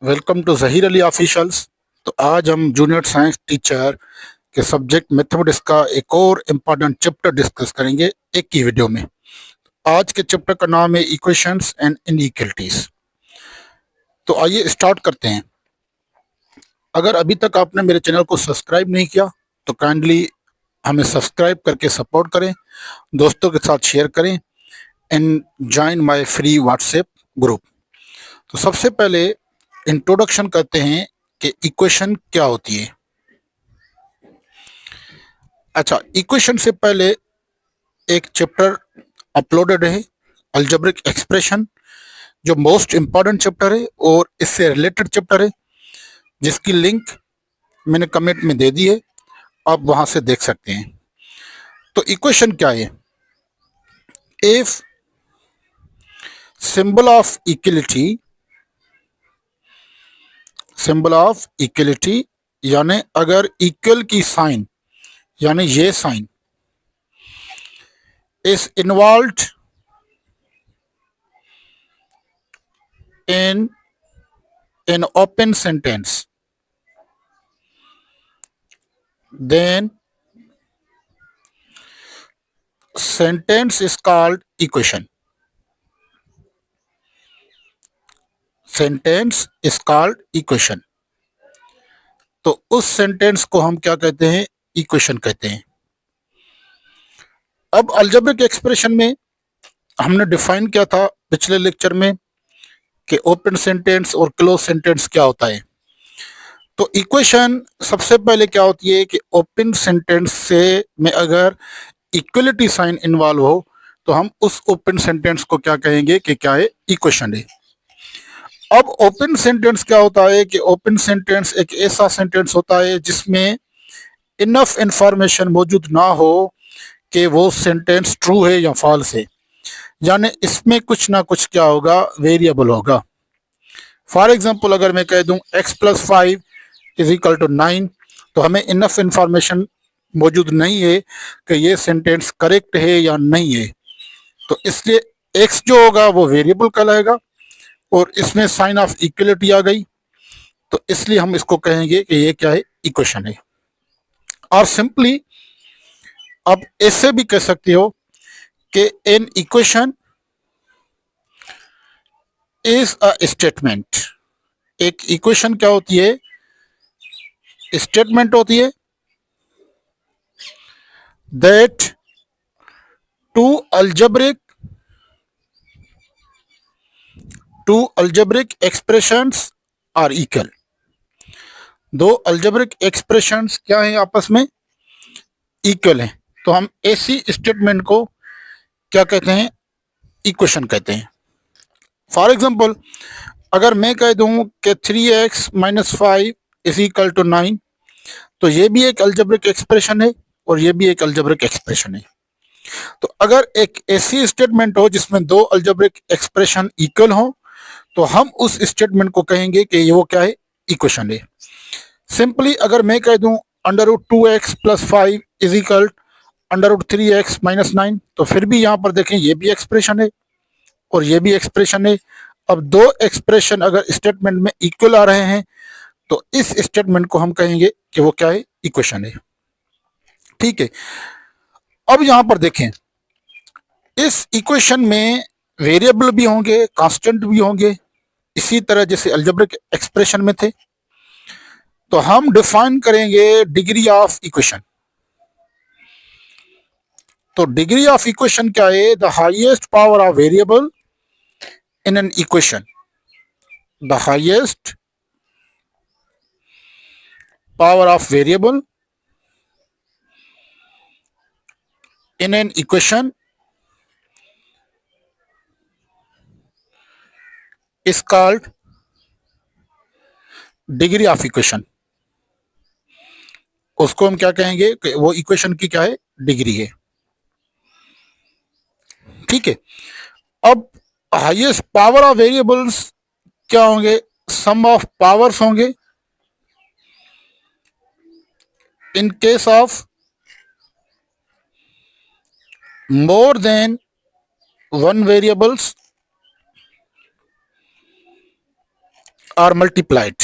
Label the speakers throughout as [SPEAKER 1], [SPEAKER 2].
[SPEAKER 1] Welcome to Zaheer Ali officials. तो आज हम जूनियर साइंस टीचर के सब्जेक्ट मैथमेटिक्स का एक और इम्पॉर्टेंट चैप्टर डिस्कस करेंगे एक ही वीडियो में। आज के चैप्टर का नाम है इक्वेशंस एंड इनइक्वलिटीज। तो आइए स्टार्ट करते हैं। अगर अभी तक आपने मेरे चैनल को सब्सक्राइब नहीं किया तो काइंडली हमें सब्सक्राइब करके सपोर्ट करें, दोस्तों के साथ शेयर करें and join my free WhatsApp group. तो सबसे पहले इंट्रोडक्शन करते हैं कि इक्वेशन क्या होती है। अच्छा, इक्वेशन से पहले एक चैप्टर अपलोडेड है, अलजेब्रिक एक्सप्रेशन, जो मोस्ट इम्पॉर्टेंट चैप्टर है और इससे रिलेटेड चैप्टर है, जिसकी लिंक मैंने कमेंट में दे दी है, आप वहां से देख सकते हैं। तो इक्वेशन क्या है? इफ सिंबल ऑफ इक्वलिटी यानी अगर इक्वल की साइन यानी ये sign is involved in an open sentence, then sentence is called equation. Sentence is called equation. तो उस सेंटेंस को हम क्या कहते हैं? इक्वेशन कहते हैं। अब अलजेब्रिक एक्सप्रेशन में हमने डिफाइन किया था पिछले लेक्चर में कि ओपन सेंटेंस और क्लोज सेंटेंस क्या होता है। तो इक्वेशन सबसे पहले क्या होती है कि ओपन सेंटेंस से में अगर इक्वलिटी साइन इन्वॉल्व हो तो हम उस ओपन सेंटेंस को क्या कहेंगे कि क्या है? इक्वेशन है। अब ओपन सेंटेंस क्या होता है कि ओपन सेंटेंस एक ऐसा सेंटेंस होता है जिसमें इनफ इंफॉर्मेशन मौजूद ना हो कि वो सेंटेंस ट्रू है या फॉल्स है, यानी इसमें कुछ ना कुछ क्या होगा? वेरिएबल होगा। फॉर एग्जांपल अगर मैं कह दूं x+5 इज इक्वल टू 9, तो हमें इनफ इंफॉर्मेशन मौजूद नहीं है कि ये सेंटेंस करेक्ट है या नहीं है, तो इसलिए x जो होगा वो वेरिएबल कहलाएगा और इसमें साइन ऑफ इक्वलिटी आ गई, तो इसलिए हम इसको कहेंगे कि ये क्या है? इक्वेशन है। और सिंपली आप ऐसे भी कह सकते हो कि an equation is a statement. एक इक्वेशन क्या होती है? स्टेटमेंट होती है that two algebraic expressions are equal. दो अल्जेब्रिक एक्सप्रेशंस क्या है? आपस में इक्वल है। तो हम ऐसी स्टेटमेंट को क्या कहते हैं? इक्वेशन कहते हैं। फॉर एग्जाम्पल अगर मैं कह दूं कि 3x-5 इज इक्वल टू 9, तो ये भी एक अल्जेब्रिक एक्सप्रेशन है और ये भी एक अल्जेब्रिक एक्सप्रेशन है। तो अगर एक ऐसी स्टेटमेंट हो जिसमें दो अल्जेब्रिक एक्सप्रेशन इक्वल हो तो हम उस स्टेटमेंट को कहेंगे कि ये वो क्या है? इक्वेशन है। सिंपली अगर मैं कह दूं √2x+5 इज इक्वल √3x-9, तो फिर भी यहाँ पर देखें ये भी एक्सप्रेशन है और ये भी एक्सप्रेशन है। अब दो एक्सप्रेशन अगर स्टेटमेंट में इक्वल आ रहे हैं तो इस स्टेटमेंट को हम कहेंगे कि वो क्या है? इक्वेशन है। ठीक है। अब यहां पर देखें, इस इक्वेशन में वेरिएबल भी होंगे, कांस्टेंट भी होंगे, इसी तरह जैसे अलजेब्रिक एक्सप्रेशन में थे। तो हम डिफाइन करेंगे डिग्री ऑफ इक्वेशन। तो डिग्री ऑफ इक्वेशन क्या है? The highest power of variable in an equation. The highest power of variable in an equation is called degree of equation. उसको हम क्या कहेंगे कि वो इक्वेशन की क्या है? डिग्री है। ठीक है। अब हाईएस्ट पावर ऑफ वेरिएबल्स क्या होंगे? सम ऑफ पावर्स होंगे in case of more than one variables are multiplied,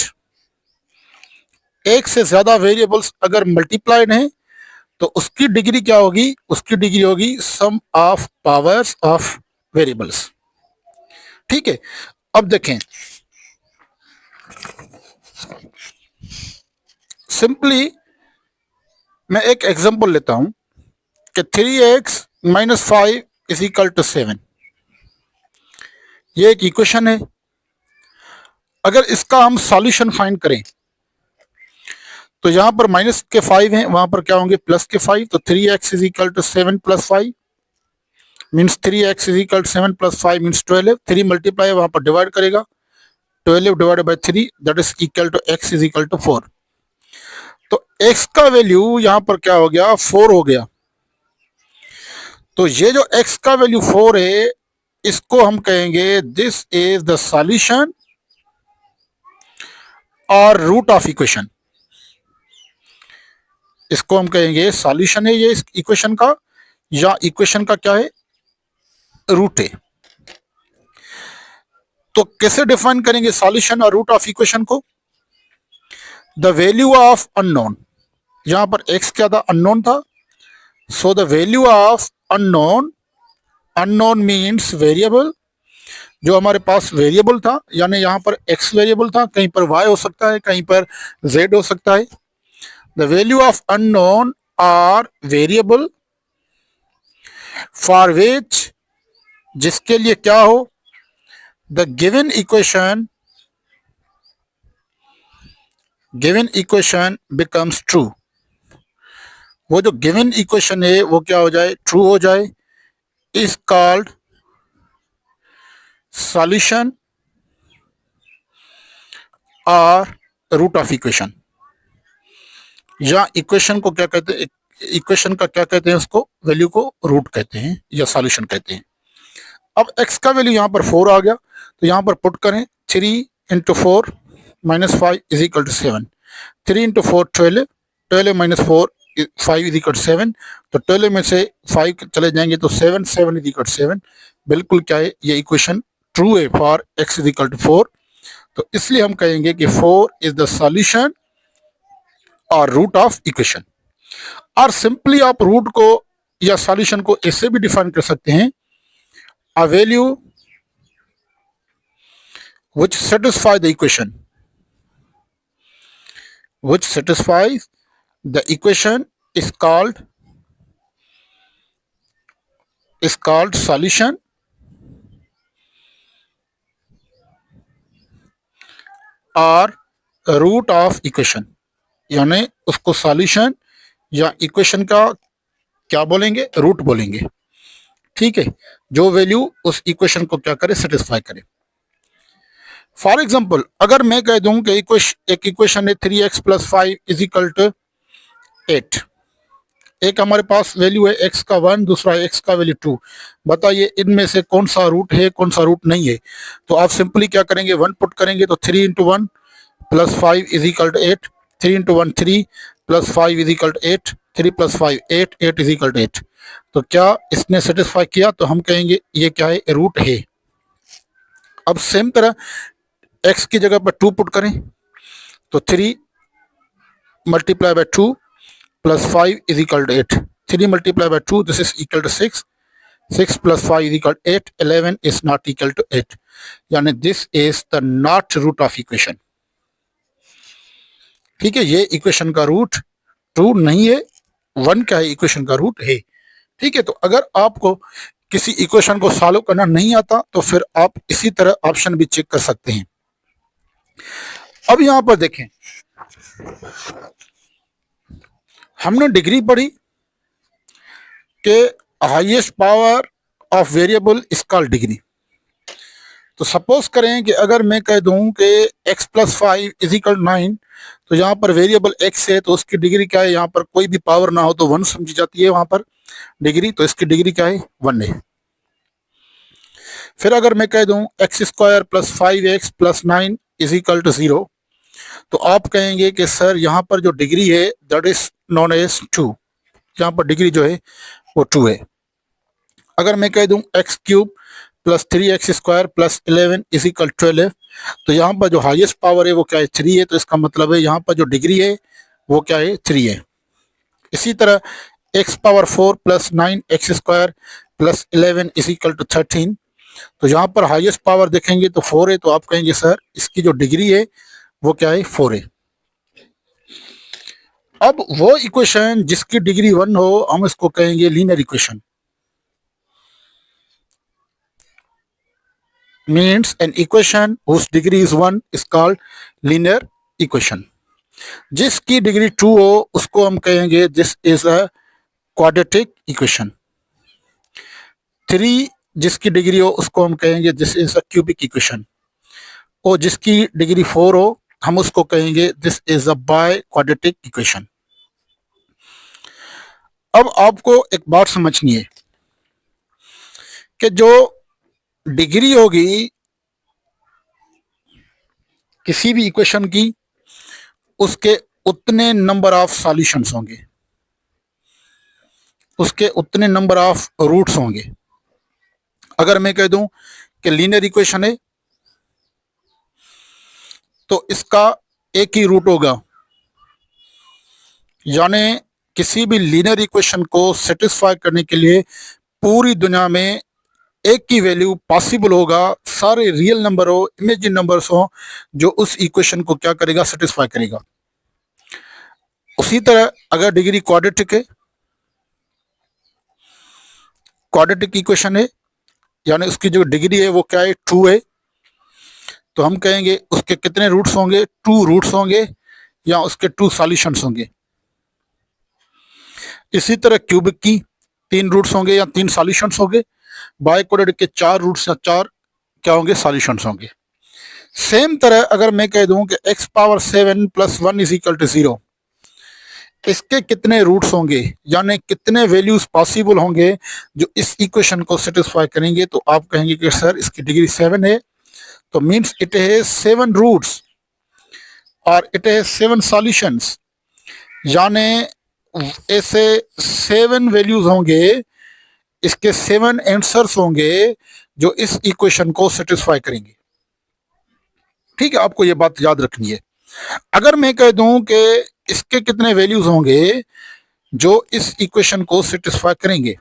[SPEAKER 1] एक से ज्यादा वेरिएबल्स अगर मल्टीप्लाइड हैं तो उसकी डिग्री क्या होगी, उसकी डिग्री होगी सम ऑफ पावर्स ऑफ वेरिएबल्स। ठीक है, अब देखें सिंपली मैं एक एग्जांपल लेता हूं कि 3x minus 5 is equal to 7, ये एक इक्वेशन है। अगर इसका हम सॉल्यूशन फाइंड करें तो यहां पर माइनस के 5 हैं, वहां पर क्या होंगे प्लस के 5, तो 3x is equal to 7 plus 5 means 3x is equal to 7 plus 5 means 12। 3 multiply वहां पर डिवाइड करेगा, 12 divided by 3 that is equal to x is equal to 4। तो x का वैल्यू यहां पर क्या हो गया 4 हो गया। तो ये जो x का वैल्यू 4 है इसको हम कहेंगे दिस इज द सॉल्यूशन और रूट ऑफ इक्वेशन। इसको हम कहेंगे सॉल्यूशन है ये इस इक्वेशन का, या इक्वेशन का क्या है रूट है। तो कैसे डिफाइन करेंगे सॉल्यूशन और रूट ऑफ इक्वेशन को, द वैल्यू ऑफ अननोन, यहां पर x क्या था अननोन था, so the value of unknown, unknown means variable, जो हमारे पास वेरिएबल था यानी यहां पर x वेरिएबल था, कहीं पर y हो सकता है, कहीं पर z हो सकता है। The value of unknown are variable for which, जिसके लिए क्या हो the given equation becomes true, वो जो गिवन इक्वेशन है वो क्या हो जाए ट्रू हो जाए, इज कॉल्ड सॉल्यूशन और रूट ऑफ इक्वेशन। या इक्वेशन को क्या कहते हैं, इक्वेशन का क्या कहते हैं उसको, वैल्यू को रूट कहते हैं या सॉल्यूशन कहते हैं। अब x का वैल्यू यहाँ पर 4 आ गया, तो यहाँ पर पुट करें 3 into 4 minus 5 is equal to 7, 3 into 4 12, 12 minus 4 5 is equal to 7, तो 12 में से 5 चले जाएंगे तो 7, 7 इज इक्वल टू 7, बिल्कुल क्या है ये इक्वेशन ट्रू है for x is equal to 4। तो इसलिए हम कहेंगे कि 4 इज द सॉल्यूशन और रूट ऑफ इक्वेशन। और सिंपली आप रूट को या सॉल्यूशन को ऐसे भी डिफाइन कर सकते हैं, a value which satisfies the equation, which satisfies the equation is called solution और रूट ऑफ इक्वेशन, यानी उसको सॉल्यूशन या इक्वेशन का क्या बोलेंगे रूट बोलेंगे। ठीक है, जो वैल्यू उस इक्वेशन को क्या करे सेटिस्फाई करे। फॉर एग्जाम्पल अगर मैं कह दूं कि एक इक्वेशन है 3x plus 5 is equal to 8, एक हमारे पास वैल्यू है x का 1, दूसरा x का वैल्यू 2, बताइए इनमें से कौन सा रूट है कौन सा रूट नहीं है। तो आप सिंपली क्या करेंगे 1 पुट करेंगे, तो 3 into 1 plus 5 is equal to 8, 3 into 1 3 plus 5 is equal to 8, 3 plus 5 8, 8 is equal to 8। तो क्या इसने सेटिस्फाई किया, तो हम कहेंगे ये क्या है रूट है। अब सेम तरह x की जगह पर 2 पुट करें, तो 3 multiply by 2 plus 5 is equal to 8, 3 multiply by 2 this is equal to 6, 6 plus 5 is equal to 8, 11 is not equal to 8, यानी this is the not root of equation. ठीक है, ये इक्वेशन का रूट ट्रू नहीं है, 1 क्या है इक्वेशन का रूट है। ठीक है, तो अगर आपको किसी इक्वेशन को सॉल्व करना नहीं आता तो फिर आप इसी तरह ऑप्शन भी चेक कर सकते हैं। अब यहां पर देखें हमने डिग्री पढ़ी कि highest power of variable is called degree. तो सपोज करें कि अगर मैं कह दूं कि x प्लस 5 इज इक्वल 9, तो यहाँ पर वेरिएबल x है तो उसकी डिग्री क्या है, यहाँ पर कोई भी पावर ना हो तो 1 समझी जाती है वहां पर डिग्री, तो इसकी डिग्री क्या है 1 है। फिर अगर मैं कह दूं x square plus 5x plus 9 is equal to 0, तो आप कहेंगे कि सर यहाँ पर जो डिग्री है दैट इज नॉन एज 2, यहाँ पर डिग्री जो है वो 2 है। अगर मैं कह दूं x cube plus 3x square plus 11 is equal 12, तो यहाँ पर जो हाईएस्ट पावर है वो क्या है 3 है, तो इसका मतलब है यहाँ पर जो डिग्री है वो क्या है 3 है। इसी तरह x power 4 plus 9 x square plus 11 is equal to 13, तो यहाँ पर हाईएस्ट पावर देखेंगे तो 4 है, तो आप कहेंगे सर इसकी जो डिग्री है वो क्या है 4 है। अब वो इक्वेशन जिसकी डिग्री 1 हो हम इसको कहेंगे linear equation. Means an equation whose degree is 1 is called linear equation। जिसकी डिग्री 2 हो उसको हम कहेंगे this is a quadratic equation. 3 जिसकी डिग्री हो उसको हम कहेंगे this is a cubic equation. और जिसकी डिग्री 4 हो हम उसको कहेंगे this is a by quadratic equation. अब आपको एक बात समझनी है कि जो डिग्री होगी किसी भी इक्वेशन की उसके उतने नंबर ऑफ सॉल्यूशंस होंगे, उसके उतने नंबर ऑफ रूट्स होंगे। अगर मैं कह दूं कि लीनियर इक्वेशन है तो इसका एक ही रूट होगा, यानी किसी भी लीनियर इक्वेशन को सेटिस्फाई करने के लिए पूरी दुनिया में एक ही वैल्यू पॉसिबल होगा, सारे रियल नंबर हो इमेजिन नंबर्स हो जो उस इक्वेशन को क्या करेगा सेटिस्फाई करेगा। उसी तरह अगर डिग्री क्वाड्रेटिक है, क्वाड्रेटिक इक्वेशन है यानी उसकी जो डिग्री है वो क्या है 2 है, तो हम कहेंगे उसके कितने रूट्स होंगे 2 रूट्स होंगे या उसके 2 सॉल्यूशंस होंगे। इसी तरह क्यूबिक की 3 रूट्स होंगे या 3 सॉल्यूशंस होंगे। बाय क्वाड्रेटिक के 4 रूट्स या 4 क्या होंगे सॉल्यूशंस होंगे। सेम तरह अगर मैं कह दूं कि x power 7 plus 1 is equal to 0, इसके कितने रूट्स होंगे यानी कितने वैल्यूज पॉसिबल होंगे जो इस इक्वेशन को सेटिस्फाई करेंगे, तो आप कहेंगे कि सर इसकी डिग्री 7 है, तो मीन्स इट हैज 7 रूट्स और इट हैज 7 सॉल्यूशंस, यानी ऐसे 7 वैल्यूज होंगे, इसके 7 आंसर्स होंगे जो इस इक्वेशन को सेटिस्फाई करेंगे। ठीक है, आपको ये बात याद रखनी है। अगर मैं कह दूं कि इसके कितने वैल्यूज होंगे जो इस इक्वेशन को सेटिस्फाई करेंगे,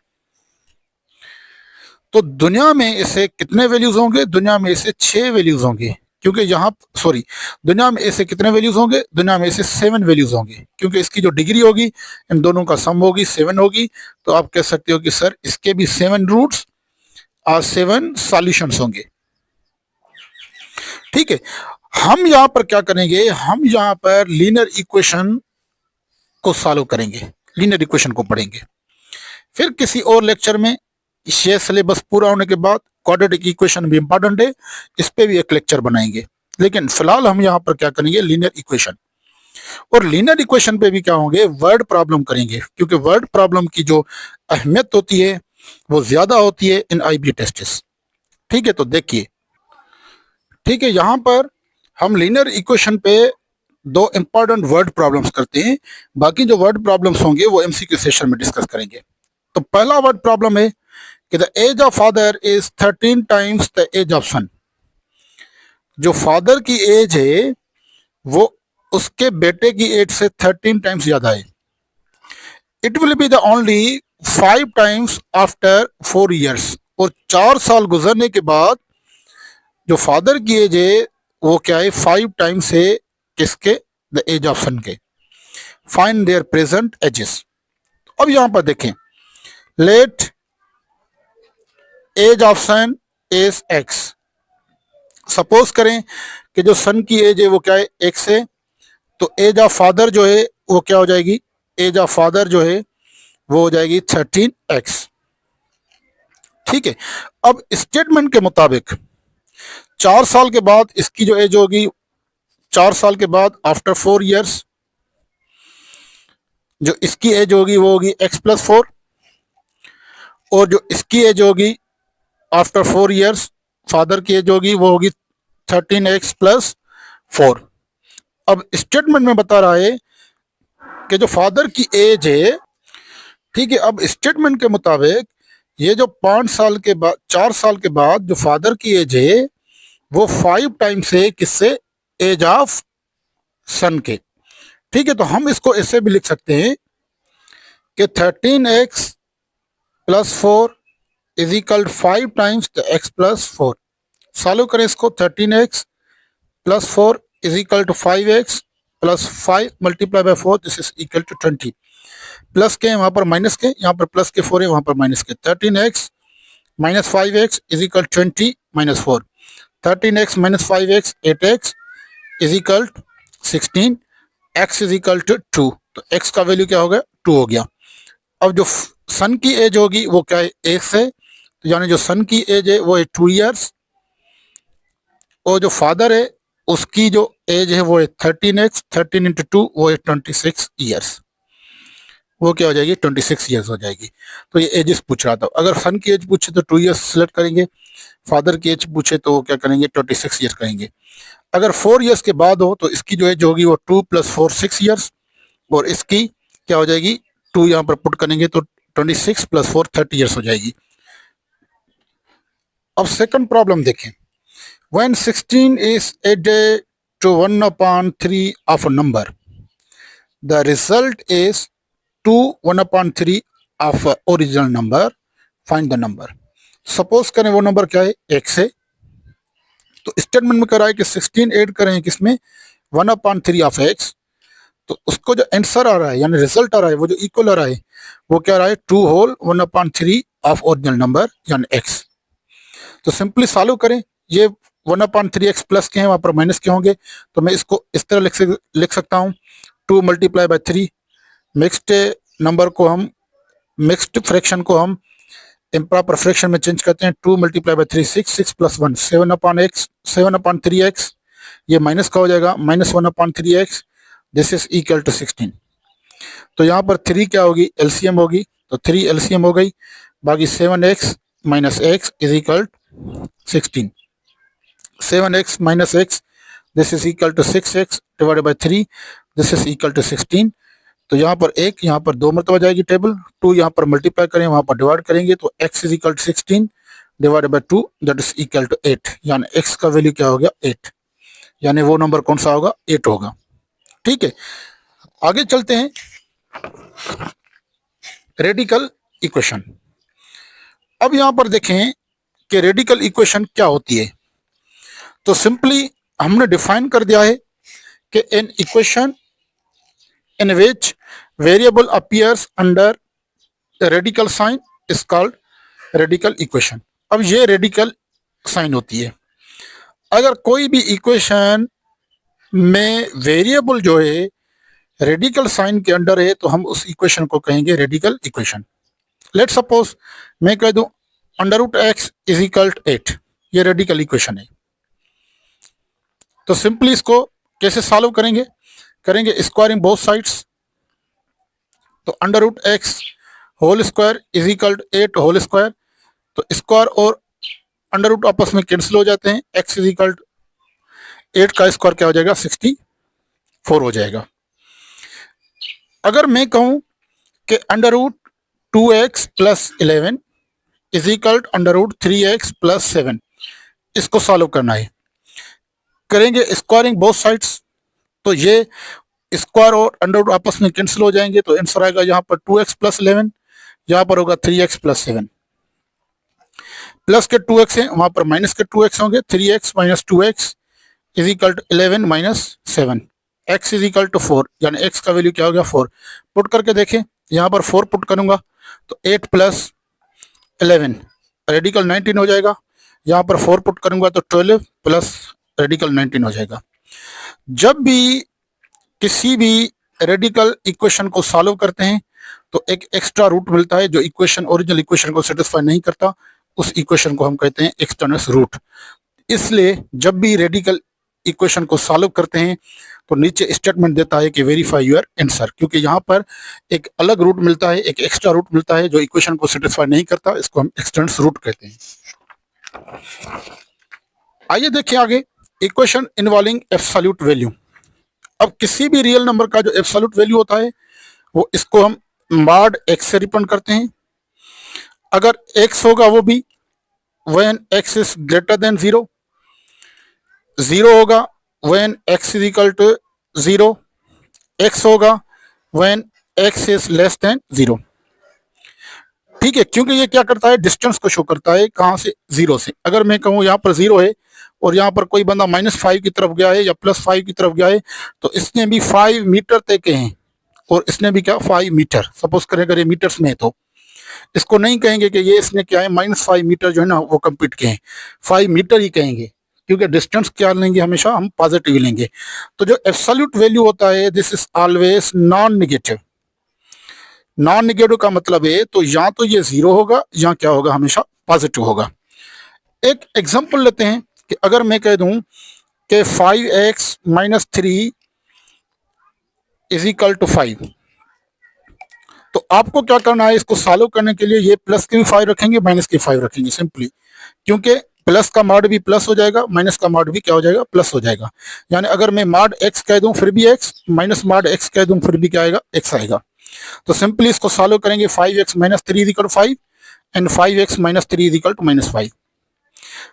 [SPEAKER 1] तो दुनिया में ऐसे कितने वैल्यूज होंगे, दुनिया में ऐसे 6 वैल्यूज होंगे, क्योंकि यहाँ सॉरी दुनिया में ऐसे कितने वैल्यूज होंगे, दुनिया में ऐसे 7 वैल्यूज होंगे, क्योंकि इसकी जो डिग्री होगी इन दोनों का सम होगी 7 होगी, तो आप कह सकते हो कि सर इसके भी 7 रूट्स और 7 सॉल्यूशंस होंगे। ठीक है, हम यहाँ पर क्या करेंगे, हम यहाँ पर लीनियर इक्वेशन को सॉल्व करेंगे, लीनियर इक्वेशन को पढ़ेंगे। फिर किसी और लेक्चर में ये सिलेबस पूरा होने के बाद क्वाड्रेटिक इक्वेशन भी इंपॉर्टेंट है, इस पे भी एक लेक्चर बनाएंगे। लेकिन फिलहाल हम यहाँ पर क्या करेंगे लीनियर इक्वेशन, और लीनियर इक्वेशन पे भी क्या होंगे वर्ड प्रॉब्लम करेंगे, क्योंकि वर्ड प्रॉब्लम की जो अहमियत होती है वो ज्यादा होती है इन IB टेस्ट्स। ठीक है, तो देखिए, ठीक है, यहाँ पर हम लीनियर इक्वेशन पे 2 इंपॉर्टेंट वर्ड प्रॉब्लम्स करते हैं, बाकी जो वर्ड प्रॉब्लम्स होंगे वो MCQ सेशन में डिस्कस करेंगे। तो पहला वर्ड प्रॉब्लम है कि the age of father is 13 times the age of son. जो फादर की एज है वो उसके बेटे की एज से 13 टाइम्स ज्यादा है। It will be the only 5 times after 4 years, और 4 साल गुजरने के बाद जो फादर की एज है वो क्या है 5 टाइम्स है किसके, द एज ऑफ सन के। Find their present ages. अब यहां पर देखें, let age of son is x। Suppose करें कि जो सन की एज है वो क्या है x है, तो एज ऑफ फादर जो है वो क्या हो जाएगी, एज ऑफ फादर जो है वो हो जाएगी 13x। ठीक है, अब स्टेटमेंट के मुताबिक 4 साल के बाद इसकी जो एज होगी, 4 साल के बाद आफ्टर 4 ईयर्स जो इसकी एज होगी वो होगी x+4, और जो इसकी एज होगी आफ्टर 4 ईयर्स फादर की एज होगी वो होगी 13x+4। अब स्टेटमेंट में बता रहा है कि जो फादर की एज है, ठीक है, अब स्टेटमेंट के मुताबिक ये जो 5 साल के बाद 4 साल के बाद जो फादर की एज है वो 5 टाइम्स है किससे, एज ऑफ सन के। ठीक है, तो हम इसको ऐसे भी लिख सकते हैं कि 13x plus 4 is equal 5 times the x plus 4। Solve करें इसको, 13x plus 4 is equal to 5x plus 5 multiply by 4, this is equal to 20। Plus के वहां पर माइनस के, यहाँ पर प्लस के 4 है, वहां पर माइनस के। 13x minus 5x is equal 20 minus 4। 13x minus 5x 8x is equal 16। x is equal to 2, तो x का वैल्यू क्या हो गया, 2 हो गया। अब जो सन की एज होगी वो क्या है, 1 से, तो यानी जो सन की एज है वो है 2 ईयर्स, और जो फादर है उसकी जो एज है वो है 13x, 13 इंटू 2 वो है 26 ईयर्स, वो क्या हो जाएगी, 26 ईयर्स हो जाएगी। तो ये एजेस पूछ रहा था। अगर सन की एज पूछे तो 2 ईयर्स सिलेक्ट करेंगे, फादर की एज पूछे तो क्या करेंगे, 26 ईयर करेंगे। अगर 4 ईयर्स के बाद हो तो इसकी जो एज होगी वो 2 प्लस 4 6 ईयर्स, और इसकी क्या हो जाएगी, 2 यहाँ पर पुट करेंगे तो 26 प्लस 4 30 ईयर्स हो जाएगी। अब सेकंड प्रॉब्लम देखें, when 16 is added to 1/3 of a number, the result is 2 1/3 of a original number, find the number। Suppose करें वो नंबर क्या है, x है, तो स्टेटमेंट में कह रहा है कि 16 ऐड करें किसमें, 1/3 ऑफ x, तो उसको जो आंसर आ रहा है यानी रिजल्ट आ रहा है, वो जो इक्वल आ रहा है वो क्या आ रहा है, 2 होल 1/3 ऑफ ओरिजिनल नंबर यानी x। तो सिंपली सॉल्व करें, ये 1/3x प्लस के हैं, वहां पर माइनस के होंगे, तो मैं इसको इस तरह लिख सकता हूँ, 2 मल्टीप्लाई बाय 3, मिक्स्ड नंबर को हम, मिक्स्ड फ्रैक्शन को हम इम्प्रॉपर फ्रैक्शन में चेंज करते हैं। 2 multiply by 3 6, 6 plus 1 7/x, 7/3x, ये माइनस का हो जाएगा, minus 1/3x, this is equal to 16। तो यहाँ पर 3 क्या होगी, एलसीएम होगी, तो 3 एलसीएम हो गई, बाकी 7x minus x is equal 16। 7x minus x, this is equal to 6x divided by 3, this is equal to 16। तो यहाँ पर एक, यहाँ पर 2 मरतबा जाएगी टेबल, 2 यहाँ पर मल्टीप्लाई करें, वहाँ पर डिवाइड करेंगे, तो x is equal to 16 divided by 2, that is equal to 8, यानी x का वैल्यू क्या हो गया, 8, यानी वो नंबर कौन सा होगा, 8 होगा। ठीक है, आगे चलते हैं, रेडिकल इक्वेशन। अब यहाँ पर देखें कि रेडिकल इक्वेशन क्या होती है, तो सिंपली हमने डिफाइन कर दिया है कि an equation in which variable appears under radical sign is called radical equation. अब ये रेडिकल साइन होती है, अगर कोई भी इक्वेशन में वेरिएबल जो है रेडिकल साइन के अंडर है तो हम उस इक्वेशन को कहेंगे रेडिकल इक्वेशन। लेट सपोज मैं कह दूं √x इज इक्वल टू 8, ये रेडिकल इक्वेशन है। तो सिंपली इसको कैसे सॉल्व करेंगे, करेंगे स्क्वायरिंग बोथ साइड्स, तो √x whole square is equal to 8 whole square, तो स्क्वायर और अंडर रूट आपस में कैंसिल हो जाते हैं, x इज इक्वल टू 8 का स्क्वायर क्या हो जाएगा, 64 हो जाएगा। अगर मैं कहूं कि √2x plus 11 is equal to √3x plus 7, इसको सॉल्व करना है, करेंगे स्क्वायरिंग बोथ साइड्स, तो ये स्क्वायर और अंडर रूट आपस में कैंसिल हो जाएंगे, तो आंसर आएगा यहाँ पर 2x प्लस 11, यहाँ पर होगा 3x प्लस 7, प्लस के 2x हैं वहां पर माइनस के 2x होंगे, 3x minus 2x is equal to 11 minus 7, x is equal to 4, यानी x का वैल्यू क्या हो गया, 4। पुट करके देखें, यहाँ पर 4 पुट करूंगा तो 8 प्लस 11 रेडिकल 19 हो जाएगा, यहाँ पर 4 पुट करूंगा तो 12 प्लस रेडिकल 19 हो जाएगा। जब भी किसी भी रेडिकल इक्वेशन को सॉल्व करते हैं तो एक एक्स्ट्रा रूट मिलता है जो इक्वेशन ओरिजिनल इक्वेशन को सेटिस्फाई नहीं करता, उस इक्वेशन को हम कहते हैं एक्सटर्नल रूट। इसलिए जब भी रेडिकल इक्वेशन को सॉल्व करते हैं तो नीचे स्टेटमेंट देता है कि वेरीफाई योर आंसर, क्योंकि यहाँ पर एक अलग रूट मिलता है, एक एक्स्ट्रा रूट मिलता है जो इक्वेशन को सेटिस्फाई नहीं करता, इसको हम एक्सटर्नल रूट कहते हैं। आइए देखिए आगे, इक्वेशन इन्वॉल्विंग एब्सोल्यूट वैल्यू। अब किसी भी रियल नंबर का जो एब्सोल्यूट वैल्यू होता है वो इसको हम मॉड x से रिप्रेजेंट करते हैं। अगर x होगा वो भी when x is greater than 0, 0 होगा when x is equal to 0, x होगा when x is less than 0। ठीक है, क्योंकि ये क्या करता है, डिस्टेंस को शो करता है, कहां से, 0 से। अगर मैं कहूँ यहाँ पर 0 है और यहाँ पर कोई बंदा -5 की तरफ गया है या +5 की तरफ गया है, तो इसने भी 5 मीटर तय किए हैं और इसने भी क्या 5 मीटर, सपोज करें अगर ये मीटर्स में है तो इसको नहीं कहेंगे कि ये इसने क्या है -5 मीटर जो है ना वो कंप्लीट किए हैं, 5 मीटर ही कहेंगे, क्योंकि डिस्टेंस क्या लेंगे, हमेशा हम पॉजिटिव लेंगे। तो जो एब्सोल्यूट वैल्यू होता है, this is always non negative. Non negative का मतलब है तो या तो ये 0 होगा या क्या होगा, हमेशा पॉजिटिव होगा। एक एग्जांपल लेते हैं कि अगर मैं कह दूं कि 5x - 3 इज इक्वल टू 5, तो आपको क्या करना है, इसको सॉल्व करने के लिए ये प्लस के भी 5 रखेंगे, माइनस के 5 रखेंगे सिंपली, क्योंकि प्लस का मॉड भी प्लस हो जाएगा, माइनस का मॉड भी क्या हो जाएगा, प्लस हो जाएगा। यानी अगर मैं मॉड x कह दूं फिर भी x, माइनस मॉड x कह दूं फिर भी क्या आएगा, x आएगा। तो सिंपली इसको सॉल्व करेंगे, 5x - 3 is equal to 5 and 5x - 3 is equal to -5।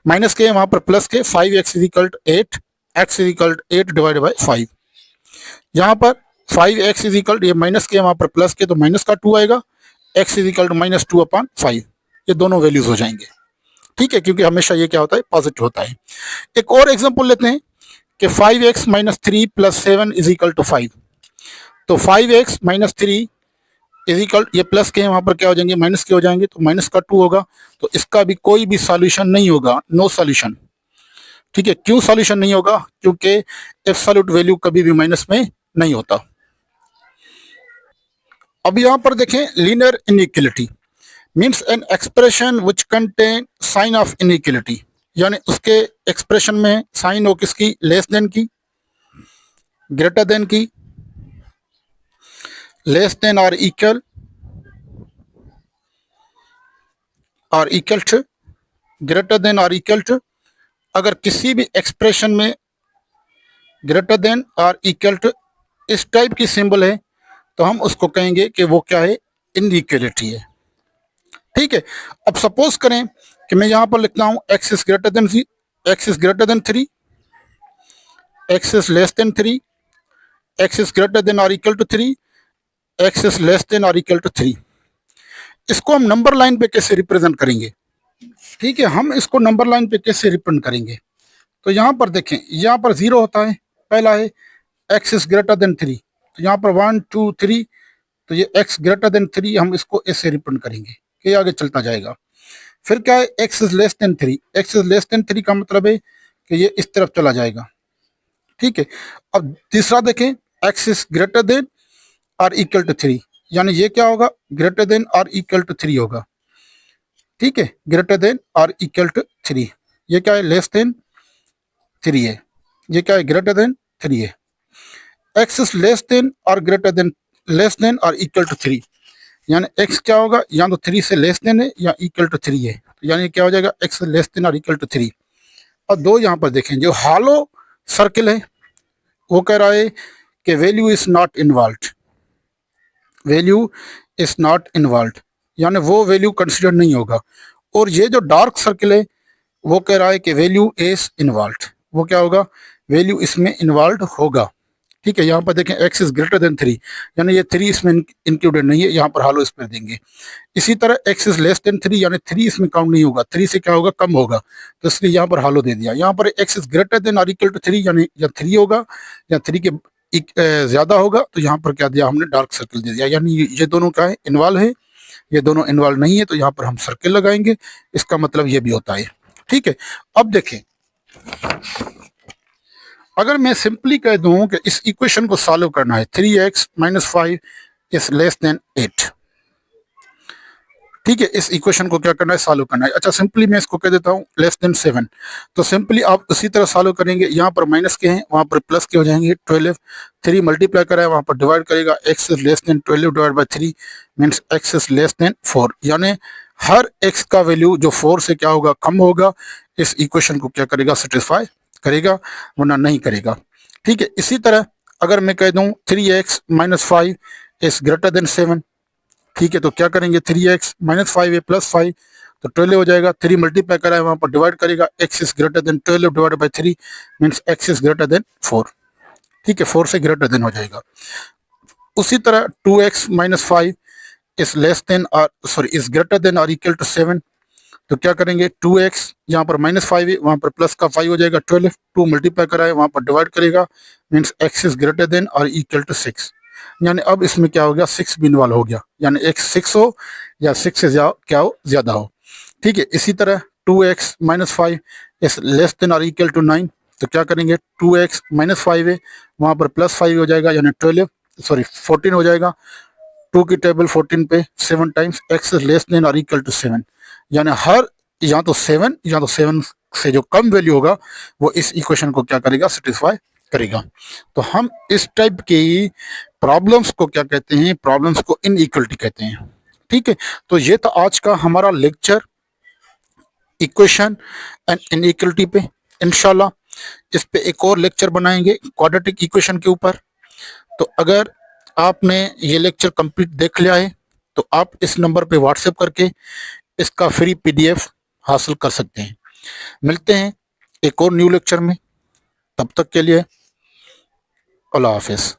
[SPEAKER 1] Minus के वहां पर प्लस के, 5x is equal to 8, x is equal to 8 divide by 5। यहाँ पर 5x इज इक्वल, ये माइनस के वहां पर प्लस के, तो माइनस का 2 आएगा, x इज इक्वल टू -2/5, ये दोनों वैल्यूज हो जाएंगे। ठीक है, क्योंकि हमेशा ये क्या होता है, पॉजिटिव होता है। एक और एग्जांपल लेते हैं कि 5x - 3 + 7 इज इक्वल टू 5। तो 5x - 3 इज इक्वल, ये प्लस के वहां पर क्या हो जाएंगे, माइनस के हो जाएंगे, तो माइनस का 2 होगा, तो इसका भी कोई भी सॉल्यूशन नहीं होगा, नो सॉल्यूशन। ठीक है, क्यों सॉल्यूशन नहीं होगा, क्योंकि एब्सोल्यूट वैल्यू कभी भी माइनस में नहीं होता। अब यहां पर देखें, linear inequality means an expression which contain sign of inequality, यानी उसके एक्सप्रेशन में साइन हो किसकी, लेस देन की, ग्रेटर देन की, लेस देन और इक्वल और इक्वल टू, ग्रेटर देन और इक्वल टू। अगर किसी भी एक्सप्रेशन में ग्रेटर देन और इक्वल टू इस टाइप की सिंबल है, तो हम उसको कहेंगे कि वो क्या है, इनइक्वालिटी है। ठीक है, अब सपोज करें कि मैं यहां पर लिखता हूं x is greater than 3, x is less than 3, x is greater than और equal to 3, x is less than और इक्वल टू 3। इसको हम नंबर लाइन पे कैसे रिप्रेजेंट करेंगे। ठीक है, हम इसको नंबर लाइन पे कैसे रिप्रेजेंट करेंगे, तो यहां पर देखें, यहां पर 0 होता है, पहला है x इज ग्रेटर देन 3, तो यहाँ पर 1 2 3, तो ये x ग्रेटर देन 3 हम इसको ऐसे रिप्रेजेंट करेंगे कि आगे चलता जाएगा। फिर क्या है, x is less than 3, x is less than 3 का मतलब है कि ये इस तरफ चला जाएगा। ठीक है, अब तीसरा देखें, x इज ग्रेटर देन और इक्वल टू 3, यानी ये क्या होगा, ग्रेटर देन और इक्वल टू 3 होगा। ठीक है, ग्रेटर देन और इक्वल टू 3, ये क्या है, लेस देन 3 है, ये क्या है, ग्रेटर देन 3 है। x इज लेस देन और ग्रेटर देन, लेस देन और इक्वल टू 3, यानी x क्या होगा, या तो 3 से लेस देन है या इक्वल टू 3 है, तो यानी क्या हो जाएगा, x लेस देन और इक्वल टू 3। और दो यहाँ पर देखें, जो हॉलो सर्किल है वो कह रहा है कि value is not involve, value is not involve, यानी वो वैल्यू कंसिडर नहीं होगा। और ये जो डार्क सर्किल है वो कह रहा है कि वैल्यू इज इन्वॉल्व, वो क्या होगा, वैल्यू इसमें इन्वॉल्व होगा। ठीक है, यहाँ पर देखें x इज ग्रेटर देन 3, यानी ये 3 इसमें इंक्लूडेड नहीं है, यहाँ पर हालो इस पर देंगे। इसी तरह x इज लेस देन 3, यानी 3 इसमें काउंट नहीं होगा, 3 से क्या होगा, कम होगा, तो इसलिए यहाँ पर हालो दे दिया। यहाँ पर x इज ग्रेटर देन और इक्वल टू 3, यानी या 3 होगा या 3 के ज्यादा होगा, तो यहाँ पर क्या दिया हमने, डार्क सर्किल दे दिया, यानी ये दोनों क्या है, इन्वॉल्व है, ये दोनों इन्वॉल्व नहीं है, तो यहाँ पर हम सर्किल लगाएंगे, इसका मतलब ये भी होता है। ठीक है, अब देखें, अगर मैं सिंपली कह दूं कि इस इक्वेशन को सॉल्व करना है, 3x - 5 इज लेस देन 8। ठीक है, इस इक्वेशन को क्या करना है, सॉल्व करना है। अच्छा, सिंपली मैं इसको कह देता हूं लेस देन 7, तो सिंपली आप उसी तरह सॉल्व करेंगे, यहाँ पर माइनस के हैं वहां पर प्लस के हो जाएंगे, 12 3 मल्टीप्लाई करा है वहां पर डिवाइड करेगा, x is less then 12 divide by 3 means x is less then 4, यानी हर x का वैल्यू जो 4 से क्या होगा, कम होगा, इस इक्वेशन को क्या करेगा, सेटिस्फाई करेगा, वरना नहीं करेगा। ठीक है, इसी तरह अगर मैं कह दूं 3x - 5 इज ग्रेटर देन 7, ठीक है, तो क्या करेंगे, 3x - 5 है +5, तो 12 हो जाएगा, 3 मल्टीप्लाई करा है वहां पर डिवाइड करेगा, x is greater then 12 divided by 3 means x is greater then 4। ठीक है, 4 से ग्रेटर देन हो जाएगा। उसी तरह 2x minus 5 is less than और सॉरी इज ग्रेटर देन और इक्वल टू 7। तो क्या करेंगे, 2x यहाँ पर माइनस 5 है, वहां पर प्लस का 5 हो जाएगा, 12 2 मल्टीप्लाई करा है वहां पर डिवाइड करेगा, means x is greater than और इक्वल टू 6। यानी अब इसमें क्या हो गया, 6 भी इन्वॉल्व हो गया, यानी x 6 हो या 6 से क्या हो, ज्यादा हो। ठीक है, इसी तरह 2x minus 5 is less than और इक्वल टू 9। तो क्या करेंगे, 2x माइनस 5 है वहां पर प्लस 5 हो जाएगा, यानी 14 हो जाएगा। 2 की टेबल 14 पे 7 times x is less than और इक्वल टू 7, यानी हर या तो 7 से जो कम वैल्यू होगा वो इस इक्वेशन को क्या करेगा, सेटिस्फाई करेगा। तो हम इस टाइप की प्रॉब्लम्स को क्या कहते हैं, प्रॉब्लम्स को इनइक्वलिटी कहते हैं। ठीक है, तो ये था आज का हमारा लेक्चर इक्वेशन एंड इनइक्वलिटी पे। इंशाल्लाह इस पे एक और लेक्चर बनाएंगे क्वाड्रेटिक इक्वेशन के ऊपर। तो अगर आपने ये लेक्चर कंप्लीट देख लिया है तो आप इस नंबर पे व्हाट्सएप करके इसका फ्री पीडीएफ हासिल कर सकते हैं। मिलते हैं एक और न्यू लेक्चर में, तब तक के लिए अल्लाह हाफिज़।